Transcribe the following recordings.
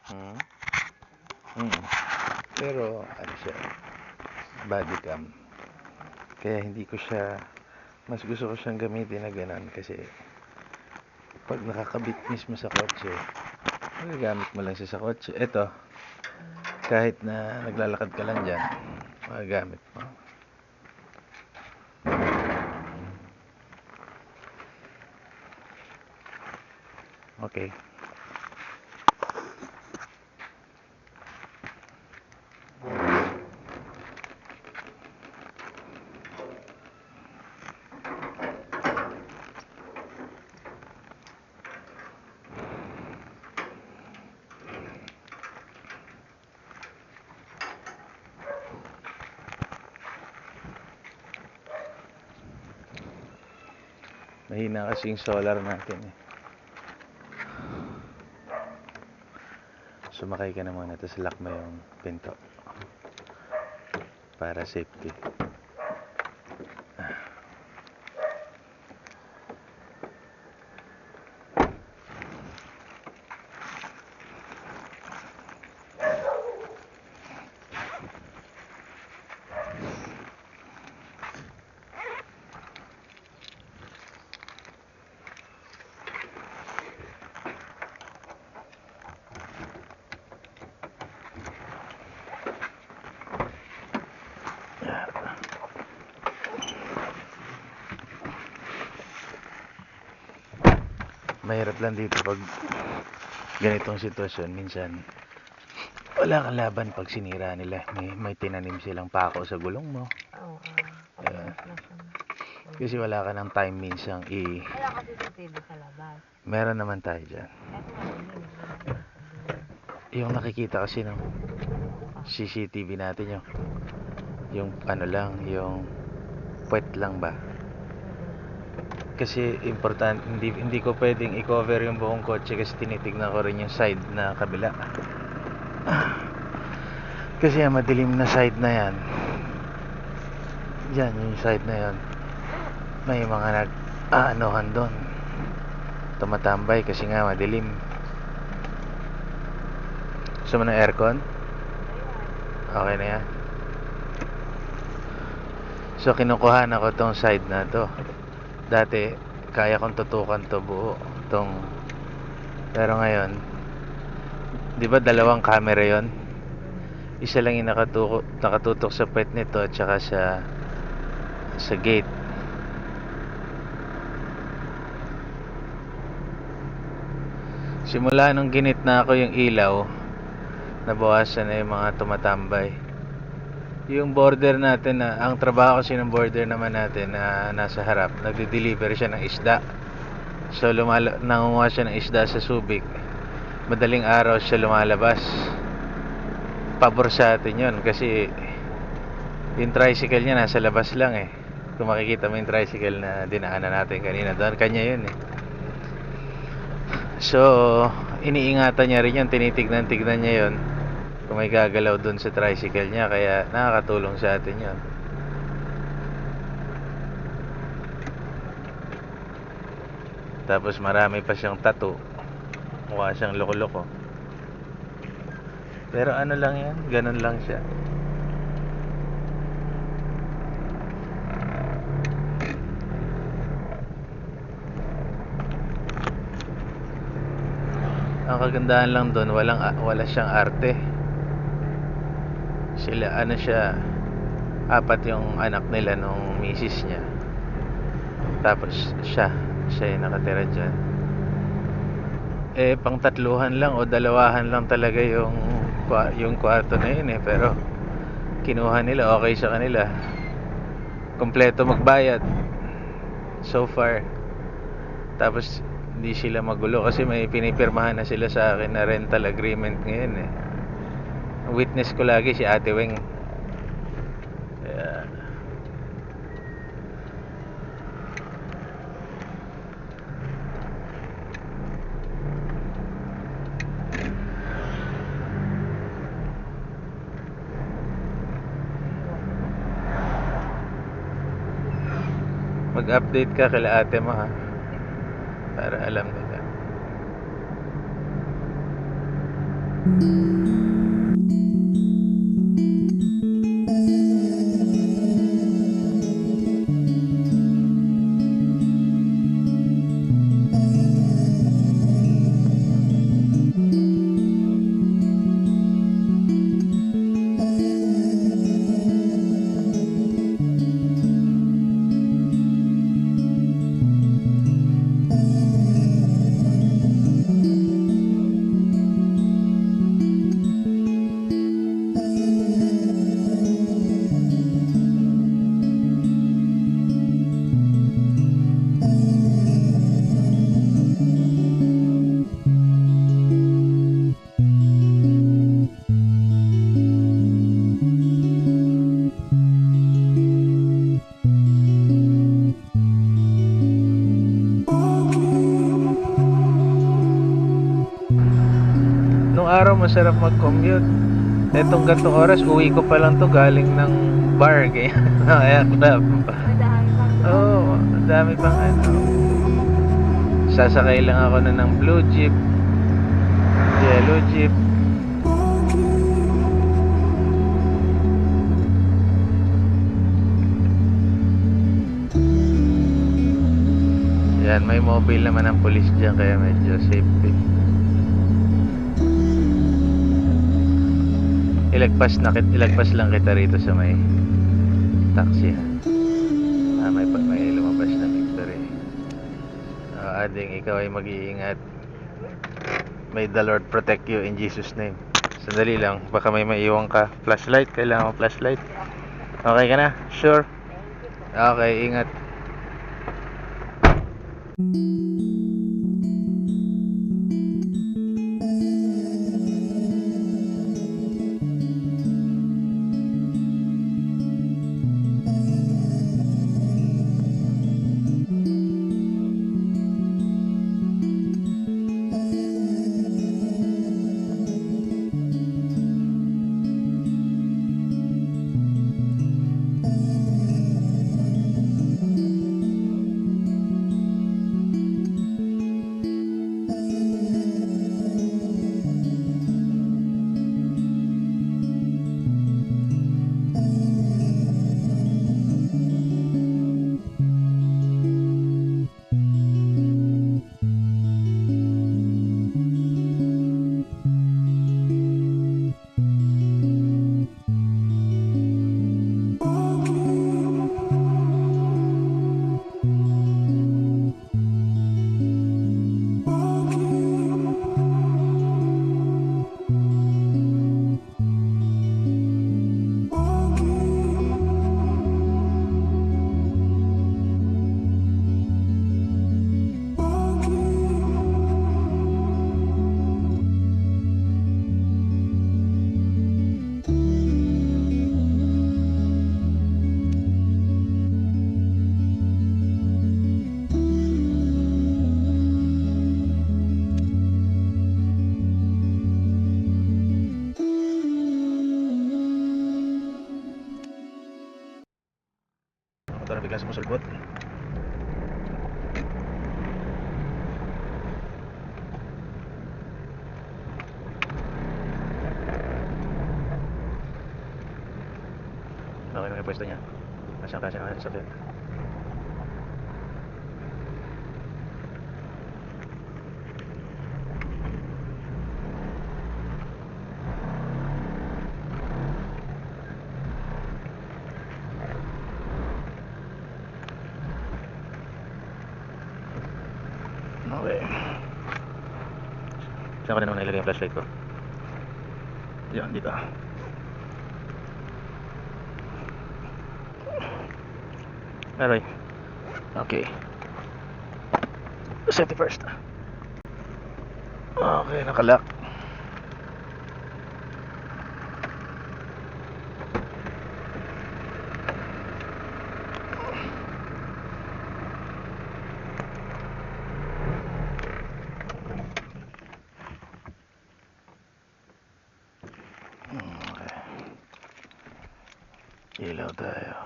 Hmm. Mm. Pero ano siya, body cam. Kaya hindi ko siya, mas gusto ko siyang gamitin na ganun kasi pag nakakabit mismo sa kotse, magagamit mo lang siya sa kotse. Ito, kahit na naglalakad ka lang dyan, magagamit mo. Okay. Mahina kasi yung solar natin eh. Sumakay ka na muna, tapos lock mo yung pinto para safety. Mahirap lang dito pag ganitong sitwasyon. Minsan wala kang laban pag sinira nila. May tinanim silang pako sa gulong mo. Oo. Kasi wala ka ng time minsan Wala kasi sa TV sa labas. Meron naman tayo dyan. Kasi madilim. Yung nakikita kasi ng CCTV natin yung ano lang, yung puwet lang ba? Kasi hindi ko pwedeng i-cover yung buong kotse kasi tinitignan ko rin yung side na kabila. Kasi ang madilim na side na yan, dyan yung side na yan, may mga nag-aanohan doon, tumatambay kasi nga madilim. Gusto mo ng aircon? Okay na yan. So kinukuha na ko tong side na to. Dati kaya kong tutukan to buo pero ngayon, di ba dalawang camera yon? Isa lang yung nakatutok sa puwet nito at saka sa gate. Simula nung ginit na ako yung ilaw, nabawasan na yung mga tumatambay. Yung border natin ang trabaho kasi ng border naman natin na nasa harap, nagde-deliver siya ng isda. So nangunguha siya ng isda sa Subic. Madaling araw siya lumalabas. Pabor sa atin yun kasi yung tricycle niya nasa labas lang eh. Kung makikita mo yung tricycle na dinaanan natin kanina, doon kanya yun eh. So iniingatan niya rin yun, tinitignan-tignan niya yun kung may gagalaw dun sa tricycle niya, kaya nakakatulong sa atin yun. Tapos marami pa siyang tattoo, mukha siyang loko-loko, pero ano lang yan, ganun lang siya. Ang kagandahan lang doon, wala siyang arte. Sila siya, 4 yung anak nila nung misis niya. Tapos siya yung nakatira dyan. Pang tatluhan lang o dalawahan lang talaga yung kwarto na yun eh. Pero kinuha nila, okay sa kanila. Kompleto magbayad so far. Tapos hindi sila magulo kasi may pinipirmahan na sila sa akin na rental agreement ngayon eh. Witness ko lagi si Ate Weng. Kaya mag-update ka kila ate mo ha, para alam nila. Nung araw masarap mag-commute. Etong gantong oras, uwi ko pa lang to galing ng bar. Kaya club. Madami pang Oo, ang dami pang ano. Sasakay lang ako na ng blue jeep, yellow jeep. Yan, may mobile naman ang police dyan kaya medyo safety. Ilagpas lang kita rito sa may taxi. May lumabas na Victory. Ading, ikaw ay mag-iingat. May the Lord protect you in Jesus name. Sandali lang, baka may maiwan ka. Flashlight, kailangan mo flashlight. Okay ka na? Sure? Okay, ingat. Ito na biglang sumusulbot. Okay na yung pwesto niya. Nasaan kasi ang sakit. Okay. Saan ko na naman nilagay yung flashlight ko? Yan, dito. Alright. Okay. Safety first. Okay, nakalock. Ilaw tayo.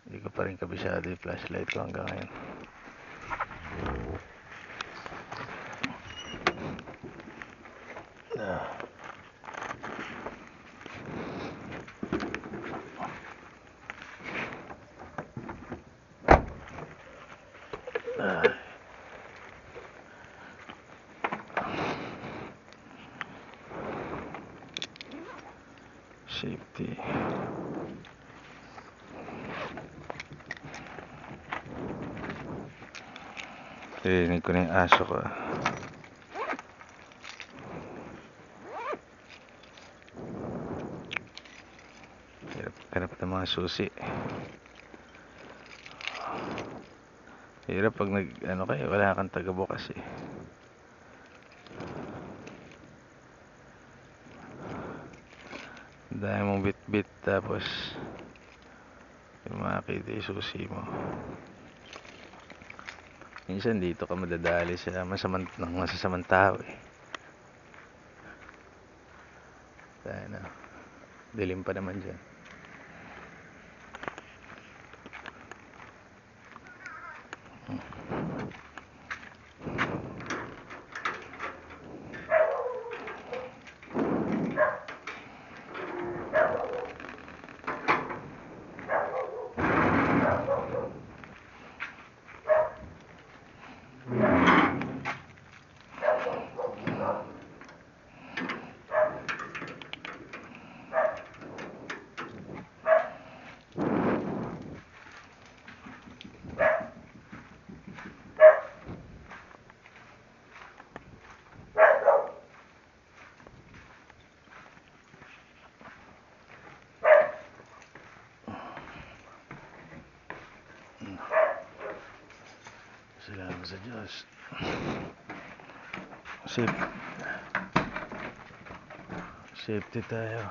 Hindi ko pa rin kabisado yung flashlight ko hanggang ngayon. Safety. Rinig ko na yung aso ko. Hirap ng mga susi. Hirap pag ano kayo, wala kang taga-bukas eh. Dahil mong bit-bit tapos yung makakita yung susi mo. Minsan dito ka madadali sa masasamang tao eh. Dahil na, dilim pa naman dyan. Salamat sa Diyos. Safety tayo.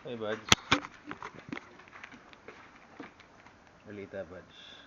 Hey buds. Balita buds.